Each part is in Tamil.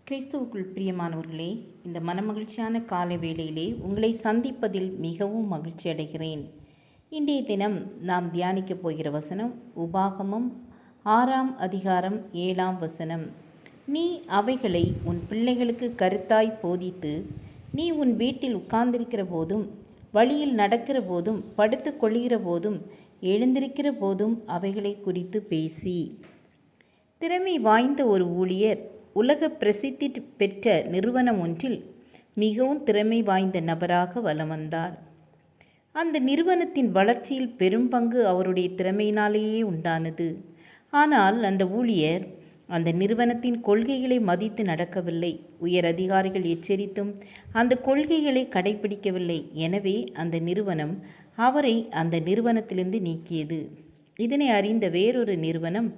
கிறிஸ்துவுக்குள் பிரியமானவர்களே, இந்த மனமகிழ்ச்சியான காலை வேளையிலே உங்களை சந்திப்பதில் மிகவும் மகிழ்ச்சி அடைகிறேன். இன்றைய தினம் நாம் தியானிக்கப் போகிற வசனம் உபாகமம் 6ஆம் அதிகாரம் 7ஆம் வசனம். நீ அவைகளை உன் பிள்ளைகளுக்கு கருத்தாய் போதித்து, நீ உன் வீட்டில் உட்கார்ந்திருக்கிற போதும், வழியில் நடக்கிற போதும், படுத்து கொள்கிற போதும், எழுந்திருக்கிற போதும் அவைகளை குறித்து பேசி. திறமை வாய்ந்த ஒரு ஊழியர் உலக பிரசித்தி பெற்ற நிறுவனம் ஒன்றில் மிகவும் திறமை வாய்ந்த நபராக வலம் வந்தார். அந்த நிறுவனத்தின் வளர்ச்சியில் பெரும் பங்கு அவருடைய திறமையினாலேயே உண்டானது. ஆனால் அந்த ஊழியர் அந்த நிறுவனத்தின் கொள்கைகளை மதித்து நடக்கவில்லை. உயர் அதிகாரிகள் எச்சரித்தும் அந்த கொள்கைகளை கடைபிடிக்கவில்லை. எனவே அந்த நிறுவனம் அவரை அந்த நிறுவனத்திலிருந்து நீக்கியது. இதனை அறிந்த வேறொரு நிறுவனம்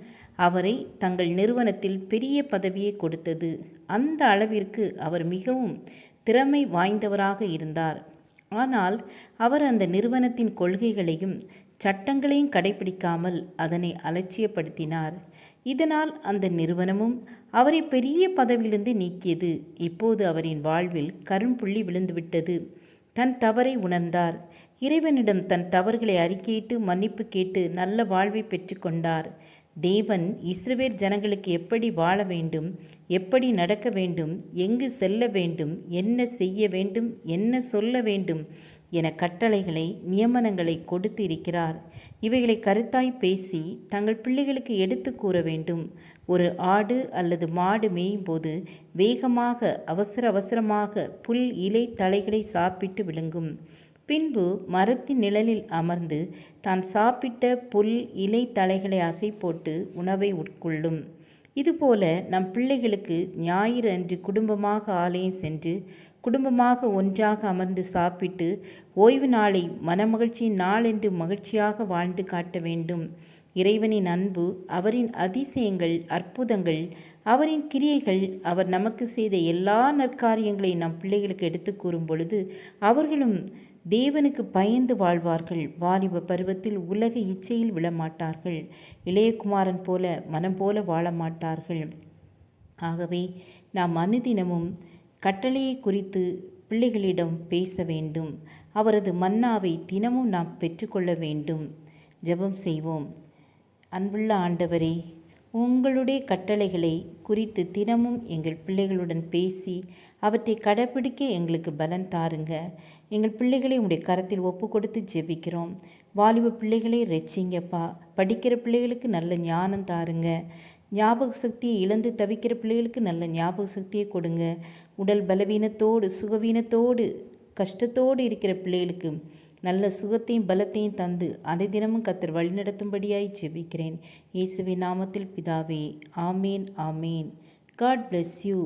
அவரை தங்கள் நிறுவனத்தில் பெரிய பதவியை கொடுத்தது. அந்த அளவிற்கு அவர் மிகவும் திறமை வாய்ந்தவராக இருந்தார். ஆனால் அவர் அந்த நிறுவனத்தின் கொள்கைகளையும் சட்டங்களையும் கடைபிடிக்காமல் அதனை அலட்சியப்படுத்தினார். இதனால் அந்த நிறுவனமும் அவரை பெரிய பதவியிலிருந்து நீக்கியது. இப்போது அவரின் வாழ்வில் கரும்புள்ளி விழுந்துவிட்டது. தன் தவறை உணர்ந்தார். இறைவனிடம் தன் தவறுகளை அறிக்கையிட்டு மன்னிப்பு கேட்டு நல்ல வாழ்வை பெற்றுக்கொண்டார். தேவன் இஸ்ரவேல் ஜனங்களுக்கு எப்படி வாழ வேண்டும், எப்படி நடக்க வேண்டும், எங்கு செல்ல வேண்டும், என்ன செய்ய வேண்டும், என்ன சொல்ல வேண்டும் என கட்டளைகளை நியமனங்களை கொடுத்து இருக்கிறார். இவைகளை கருத்தாய் பேசி தங்கள் பிள்ளைகளுக்கு எடுத்து கூற வேண்டும். ஒரு ஆடு அல்லது மாடு மேயும் போது வேகமாக அவசரமாக புல் இலை தழைகளை சாப்பிட்டு விழுங்கும். பின்பு மரத்தின் நிழலில் அமர்ந்து தான் சாப்பிட்ட புல் இலை தழைகளை அசை போட்டு உணவை உட்கொள்ளும். இதுபோல நம் பிள்ளைகளுக்கு ஞாயிறு அன்று குடும்பமாக ஆலயம் சென்று குடும்பமாக ஒன்றாக அமர்ந்து சாப்பிட்டு ஓய்வு நாளை மனமகிழ்ச்சியின் நாள் என்று மகிழ்ச்சியாக வாழ்ந்து காட்ட வேண்டும். இறைவனின் அன்பு, அவரின் அதிசயங்கள், அற்புதங்கள், அவரின் கிரியைகள், அவர் நமக்கு செய்த எல்லா நற்காரியங்களை நம் பிள்ளைகளுக்கு எடுத்து கூறும் பொழுது அவர்களும் தேவனுக்கு பயந்து வாழ்வார்கள். வாலிப பருவத்தில் உலக இச்சையில் விழமாட்டார்கள். இளையகுமாரன் போல மனம் போல வாழ மாட்டார்கள். ஆகவே நாம் அனுதினமும் கட்டளையை குறித்து பிள்ளைகளிடம் பேச வேண்டும். அவரது மன்னாவை தினமும் நாம் பெற்றுக்கொள்ள வேண்டும். ஜெபம் செய்வோம். அன்புள்ள ஆண்டவரே, உங்களுடைய கட்டளைகளை குறித்து தினமும் எங்கள் பிள்ளைகளுடன் பேசி அவற்றை கடைப்பிடிக்க எங்களுக்கு பலன் தாருங்க. எங்கள் பிள்ளைகளை உங்களுடைய கரத்தில் ஒப்பு கொடுத்து ஜெபிக்கிறோம். வாலிப பிள்ளைகளை ரட்சிங்கப்பா. படிக்கிற பிள்ளைகளுக்கு நல்ல ஞானம் தாருங்க. ஞாபக சக்தியை இழந்து தவிக்கிற பிள்ளைகளுக்கு நல்ல ஞாபக சக்தியை கொடுங்க. உடல் பலவீனத்தோடு சுகவீனத்தோடு கஷ்டத்தோடு இருக்கிற பிள்ளைகளுக்கு நல்ல சுகத்தையும் பலத்தையும் தந்து அனைதினமும் கர்த்தர் வழிநடத்தும்படியாய் ஜெபிக்கிறேன். இயேசுவின் நாமத்தில் பிதாவே, ஆமேன் ஆமேன். God bless you.